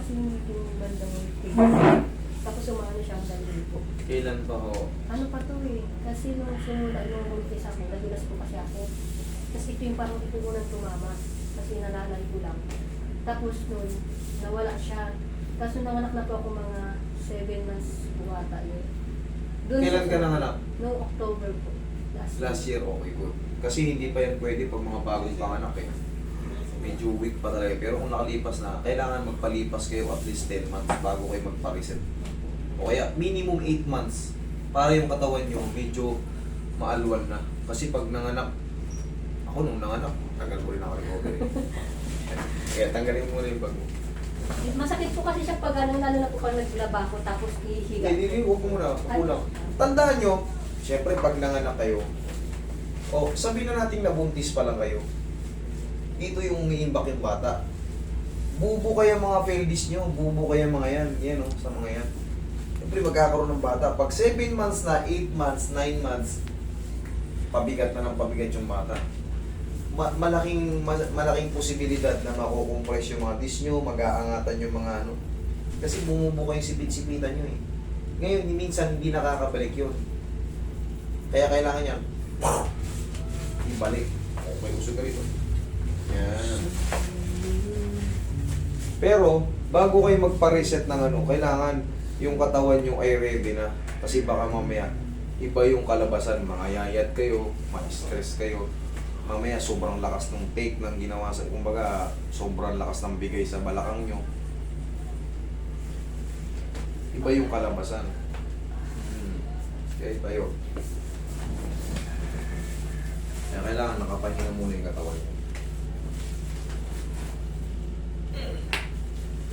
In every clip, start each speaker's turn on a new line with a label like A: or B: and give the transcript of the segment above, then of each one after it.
A: kasi yung bandang tapos umano siya hanggang dito.
B: Kailan pa ho?
A: Ano pa to eh, kasi nung simula, nung umpisa ako, nadulas ko kasi ako. Tapos ito yung parang ito unang tumama, kasi nalalay ko lang. Tapos nun, nawala siya. Tapos nung nanganak na po ako mga 7 months buwata yun.
B: Kailan ka nanganak?
A: Noong October po.
B: Last year, okay, good. Kasi hindi pa yan pwede pag mga bagong panganak eh. Medyo weak pa talaga. Pero kung nakalipas na, kailangan magpalipas kayo at least 10 months bago kayo magpa-reset. O kaya minimum 8 months para yung katawan nyo medyo maalwan na. Kasi pag nanganak, ako nung nanganak, tagal ko rin ako recovery. Kaya tanggalin mo muna yung bag mo.
A: Masakit po kasi siya pag ano, lalo na po pag naglaba ko tapos hihiga.
B: Hindi, huwag mo muna, kulang. Tandaan nyo, syempre pag nanganak kayo, o sabihin na natin nabuntis pa lang kayo, dito yung umiimbak yung bata. Bubo kaya mga pelvis nyo, bubo kaya mga yan o, sa mga yan. Siyempre magkakaroon ng bata. Pag 7 months na, 8 months, 9 months, pabigat na ng pabigat yung bata. Malaking posibilidad na makukompress yung mga disc nyo, mag-aangatan yung mga ano. Kasi bumubo yung sipit-sipitan nyo eh. Ngayon, minsan hindi nakakabalik yun. Kaya kailangan yan, ibalik. Okay, usog ka rito. Yan. Pero, bago kayo magpa-reset ng ano, kailangan yung katawan nyo ay ready na. Kasi baka mamaya, iba yung kalabasan. Mga yayat kayo, ma-stress kayo. Mamaya, sobrang lakas ng take ng ginawa sa, kumbaga, sobrang lakas ng bigay sa balakang nyo. Iba yung kalabasan. Kaya tayo. Kaya kailangan nakapahinga muna yung katawan nyo.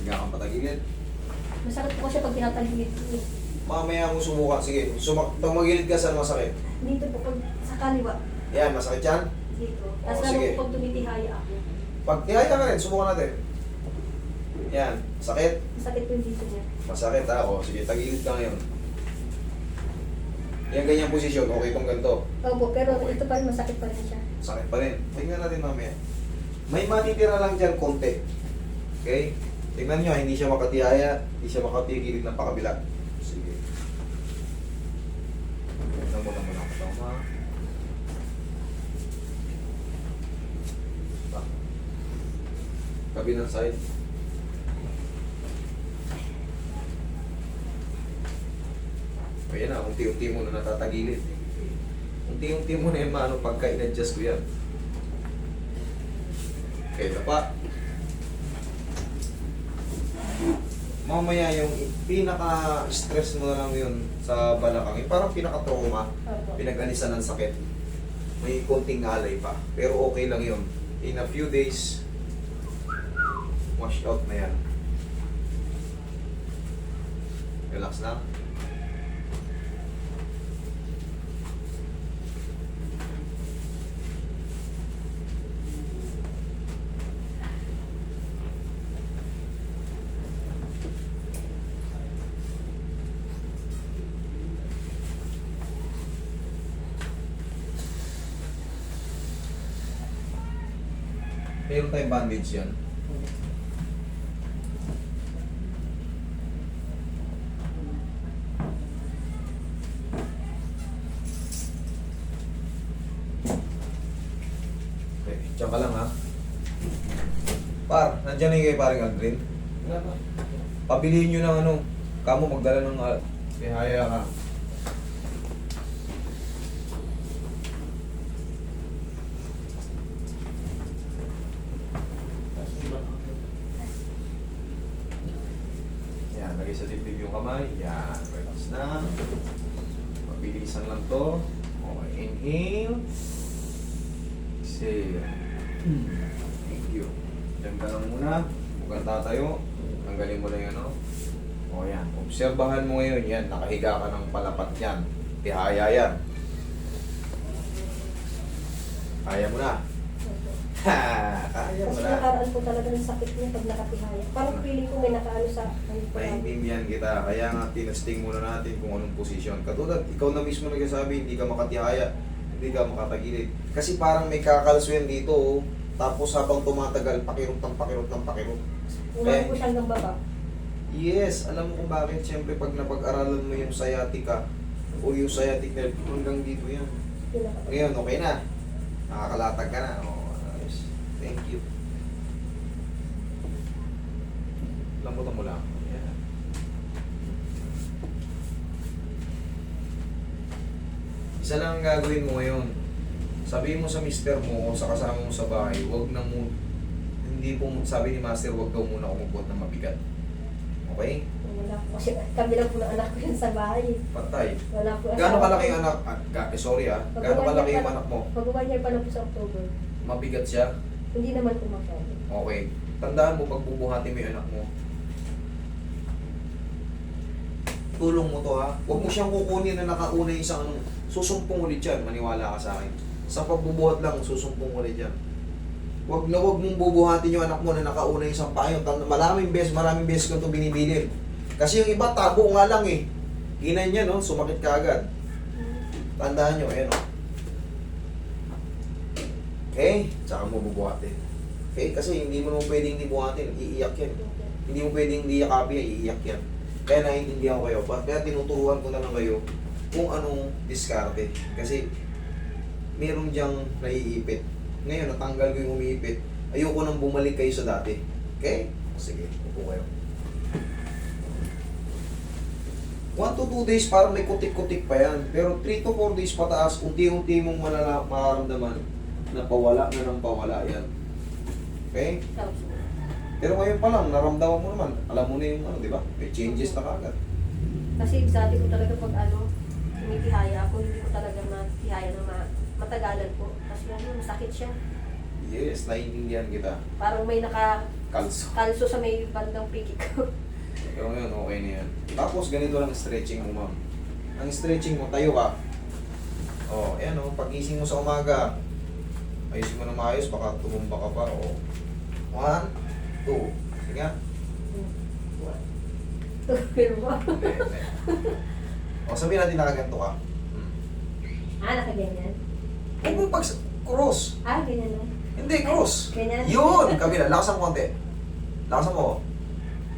B: Higa kang patagilid.
A: Masakit po kasi pag tinatagilid ko eh.
B: Mamaya mo subukan. Sige, tumagilid ka, saan masakit?
A: Dito po pag sa kaliwa.
B: Yan, masakit yan?
A: Dito.
B: Oo,
A: Tapos lalo
B: sige.
A: po pag tumitihaya ako.
B: Pag tihaya ka rin, subukan natin. Yan, sakit?
A: Masakit po yung dito niya.
B: Masakit ha? O, sige, tagilid ka ngayon. Yan, ganyang posisyon. Okay kung ganito.
A: Opo, pero
B: Okay.
A: ito pa rin masakit pa rin siya.
B: Sakit pa rin. Tingnan natin mamaya. May matitira lang dyan konti. Okay? Tingnan nyo, hindi siya makatihaya, hindi siya makapigilid ng pakabila. Sige. Tingnan mo naman ako. Tama. Kabilang side. Ayan na, unti-unti mo na natatagilid. Unti-unti mo na yan maano pagka in-adjust ko yan. Okay, pa. Mamaya yung pinaka-stress mo na lang yun sa balakang. Yung parang pinaka-trauma,
A: Opo.
B: pinag-alisan ng sakit. May konting alay pa. Pero okay lang yun. In a few days, wash out na yan. Relax lang. Meron tayong bandage yan. Okay, tiyan ka lang ha. Par, nandiyan na yung kay paring Aldrin. Pabilihin nyo ng ano, kamo magdala ng haya ka. Yan, lagay sa dibdib yung kamay. Yan, relax na. Mabilisan lang to. Okay, inhale. Exhale. Thank you. Diyan ka lang muna. Huwag kang tatayo. Tanggalin mo lang yan, no? O yan. Obserbahan mo ngayon yan. Nakahiga ka ng palapat yan. Tihaya yan. Kaya mo na. Ha! Kaya mo
A: Kasi
B: na.
A: nakaraan po talaga ng sakit niya pag nakatihaya. Parang feeling ko may nakaano sa ano po.
B: Naintindihan kita. Kaya nga tinasting muna natin kung anong posisyon. Katulad, ikaw na mismo nagsasabi, hindi ka makatihaya, hindi ka makatagilid. Kasi parang may kakalswen dito, oh. Tapos habang tumatagal, pakirot ng pakirot ng pakirot.
A: Umano po siya hanggang baba.
B: Yes, alam mo kung bakit. Siyempre, pag napag-aralan mo yung sciatica o yung sciatic nerve, hanggang dito yan. Ngayon, okay na. Nakakalatag ka na. Oh, ayos. Thank you. Lambutan mo lang. Yan. Isa lang ang gagawin mo ngayon. Sabihin mo sa mister mo o sa kasama mo sa bahay, wag na mo, hindi po, sabi ni master, wag daw muna ako magbuhat ng mabigat. Okay?
A: Wala po kasi kami lang po ng anak ko yan sa bahay.
B: Patay.
A: Wala po.
B: Gaano kalaki yung anak? Sorry Gaano kalaki yung anak mo?
A: Pag-1 year pa lang po sa October.
B: Mabigat siya?
A: Hindi naman po masyado.
B: Okay. Tandaan mo, pag bubuhati mo yung anak mo, tulong mo to ha. Huwag mo siyang kukunin na nakauna yung isang anong, susumpong ulit yan, maniwala ka sa akin. Sa pagbubuhat lang, susumpong ulit yan. Huwag mong bubuhatin yung anak mo na nakauna yung isang payo. Maraming beses ko ito binibilin. Kasi yung iba, tabo nga lang eh. Ginan niya, no? Sumakit ka agad. Tandaan nyo, ayan o. Okay? Tsaka mo bubuhatin. Okay? Kasi hindi mo naman pwedeng hindi buhatin. Iiyak yan. Hindi mo pwedeng hindi yakapin yan. Iiyak yan. Kaya naiintindihan ko kayo. Kaya tinuturuan ko na lang kayo kung anong diskarte. Kasi meron diyang naiipit. Ngayon, natanggal ko yung umiipit. Ayoko nang bumalik kayo sa dati. Okay? Sige, upo kayo. 1 to 2 days parang may kutik-kutik pa yan. Pero 3 to 4 days pataas, unti-unti mong mararamdaman na pawala na ng pawala yan. Okay?
A: Tapos,
B: Pero ngayon pa lang, naramdaman mo naman. Alam mo na yung ano, di ba? May changes na kagad.
A: kasi sabi ko talaga pag tumitihaya ako, hindi ko talaga matihaya na matagalan po. Kasi masakit siya.
B: Yes, naiintindihan kita.
A: Parang may
B: Kalso.
A: kalso sa may bandang piki ko.
B: Pero ngayon, okay na yan. Tapos ganito lang stretching mo, ma'am. Ang stretching mo, tayo ka. Oh, ayan oh, pagising mo sa umaga. Ayusin mo na maayos, baka tumumba ka pa. Oh. 1, 2. Sige nga.
A: Pero mo.
B: Hindi, hindi. O, sabihin natin nakaganto ka.
A: Nakaganyan?
B: Huwag mo pag cross.
A: Ganyan lang.
B: Hindi, cross.
A: Ganyan.
B: Yun! Kabila, lakasan mo konti. Lakasan mo.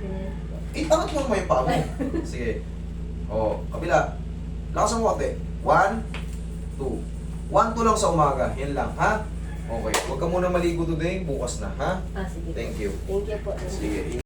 A: Ganyan.
B: Itangat mo naman yung paa mo. Sige. O, kabila. Lakasan mo konti. 1, 2. 1, 2 lang sa umaga. Yan lang, ha? Okay. Huwag ka muna maligo today. Bukas na, ha?
A: Sige.
B: Thank you.
A: Thank you po.
B: Sige.